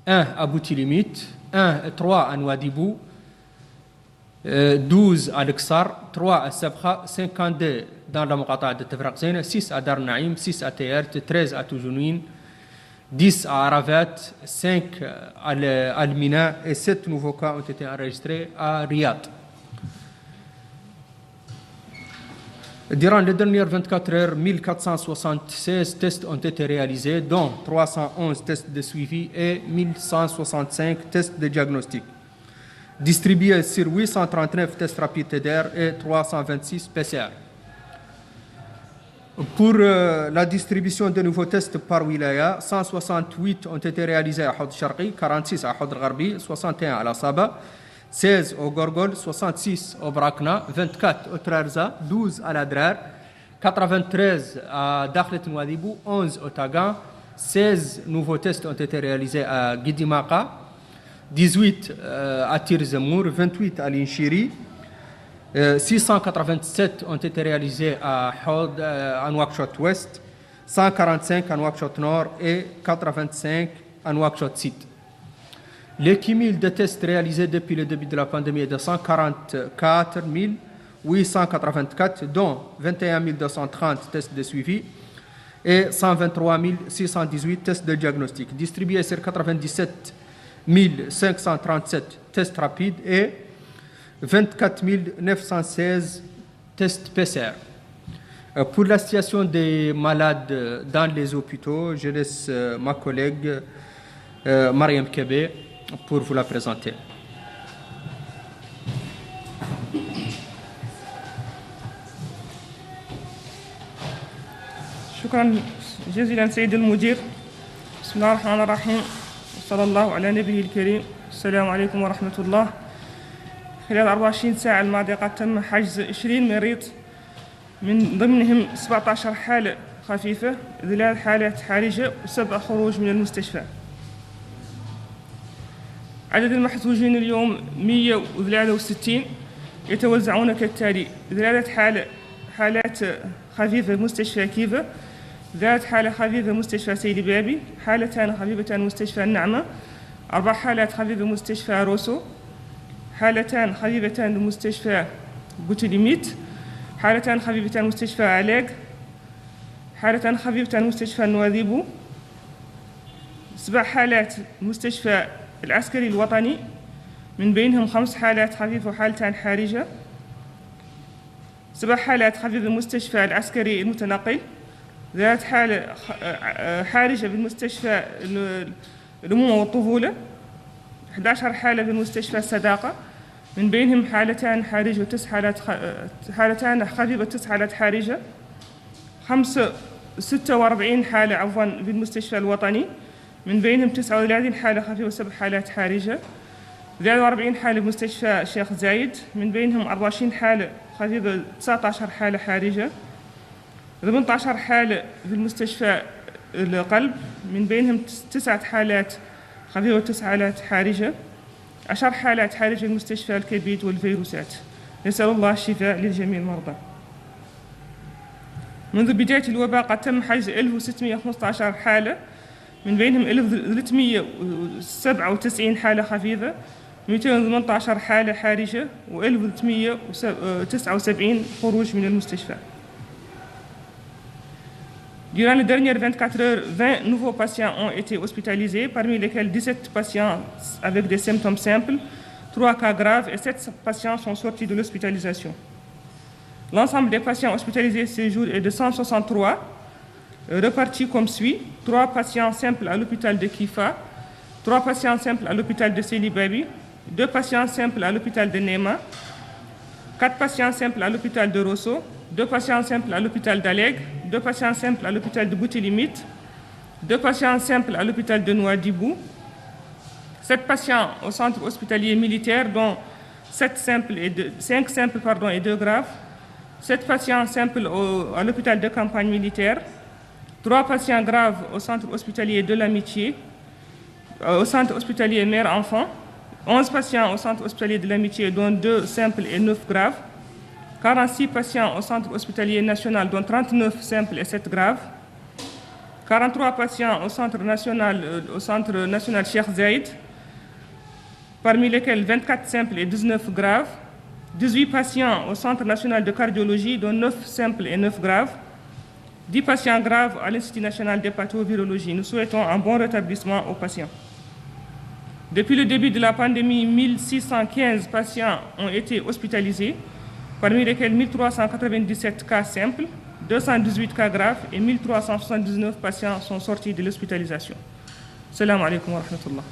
1 à Boutilimit, 3 à Nouadhibou, 12 à Luxar, 3 à Sabha, 52 dans la Muqata'a de Tefraqzine, 6 à Dar Naïm, 6 à Tayert, 13 à Toujounine, 10 à Aravat, 5 à Al-Mina et 7 nouveaux cas ont été enregistrés à Riyad. Durant les dernières 24 heures, 1476 tests ont été réalisés, dont 311 tests de suivi et 1165 tests de diagnostic, distribués sur 839 tests rapides TDR et 326 PCR. Pour la distribution de nouveaux tests par wilaya, 168 ont été réalisés à Houd Sharqi, 46 à Houd Gharbi, 61 à la Saba, 16 au Gorgol, 66 au Brakna, 24 au Trarza, 12 à l'Adrar, 93 à Dakhlet Nouadhibou, 11 au Tagan, 16 nouveaux tests ont été réalisés à Guidimaka, 18 à Tirzemour, 28 à Linchiri, 687 ont été réalisés à Houd, à Nouakchott Ouest, 145 à Nouakchott Nord et 85 à Nouakchott Sud. Le cumul de tests réalisés depuis le début de la pandémie est de 144 884, dont 21 230 tests de suivi et 123 618 tests de diagnostic, distribués sur 97 537 tests rapides et 24 916 tests PCR. Pour la situation des malades dans les hôpitaux, je laisse ma collègue Mariam Kébé pour vous la présenter. شكرا جزيلا سيد المدير. بسم الله الرحمن الرحيم، صلى الله على نبيه الكريم. السلام عليكم ورحمة الله. خلال 24 ساعة الماضية قد تم حجز 20 مريض، من ضمنهم 17 حالة خفيفة، 3 حالات حرجة و7 خروج من المستشفى. عدد المحجوجين اليوم 163، يتوزعون كالتالي: 3 حالات خفيفة مستشفى كيفا، 3 حالة خفيفة مستشفى سيدي بابي، 2 حالتان خفيفتان مستشفى النعمة، 4 حالات خفيفة مستشفى روسو، 2 حالتان خفيفتان لمستشفى بوتليميت، 2 حالتان خفيفتان مستشفى علاق، 2 حالتان خفيفتان مستشفى نواذيبو، 7 حالات مستشفى العسكري الوطني، من بينهم 5 حالات خفيفة وحالتان حارجة، 7 حالات خفيفة مستشفى العسكري المتنقل، 3 حالة حارجة بالمستشفى الأمومة والطفولة، 11 حالة بالمستشفى الصداقة، من بينهم حالتان حارجة و9 حالتان خفيفة و9 حالات حارجة، 46 حالة عفوا بالمستشفى الوطني، من بينهم 39 حالة خفيفة و7 حالات حارجة، 43 حالة بمستشفى الشيخ زايد، من بينهم 24 حالة خفيفة 19 حالة حارجة، 18 حالة في المستشفى القلب، من بينهم 9 حالات خفيفة و9 حالات حارجة، 10 حالات حارجة المستشفى الكبد والفيروسات. نسأل الله الشفاء لجميع المرضى. منذ بداية الوباء قد تم حجز 1615 حالة، من بينهم 1397 حالة خفيفة، 218 حالة حارجة و1379 خروج من المستشفى. Durant les dernières 24 heures, 20 nouveaux patients ont été hospitalisés, parmi lesquels 17 patients avec des symptômes simples, 3 cas graves et 7 patients sont sortis de l'hospitalisation. L'ensemble des patients hospitalisés ce jour est de 163, repartis comme suit: 3 patients simples à l'hôpital de Kifa, 3 patients simples à l'hôpital de Seli Babi, 2 patients simples à l'hôpital de Nema, 4 patients simples à l'hôpital de Rosso, 2 patients simples à l'hôpital d'Aleg, 2 patients simples à l'hôpital de Boutilimit, 2 patients simples à l'hôpital de Nouadhibou, 7 patients au centre hospitalier militaire, dont 5 simples et 2 graves, 7 patients simples à l'hôpital de campagne militaire, 3 patients graves au centre hospitalier de l'Amitié, au centre hospitalier mère-enfant, 11 patients au centre hospitalier de l'Amitié, dont 2 simples et 9 graves, 46 patients au centre hospitalier national, dont 39 simples et 7 graves, 43 patients au centre national Cheikh Zayed, parmi lesquels 24 simples et 19 graves. 18 patients au centre national de cardiologie, dont 9 simples et 9 graves. 10 patients graves à l'Institut national d'hépatovirologie. Nous souhaitons un bon rétablissement aux patients. Depuis le début de la pandémie, 1615 patients ont été hospitalisés, parmi lesquels 1397 cas simples, 218 cas graves et 1379 patients sont sortis de l'hospitalisation. Salam alaikum wa rahmatullah.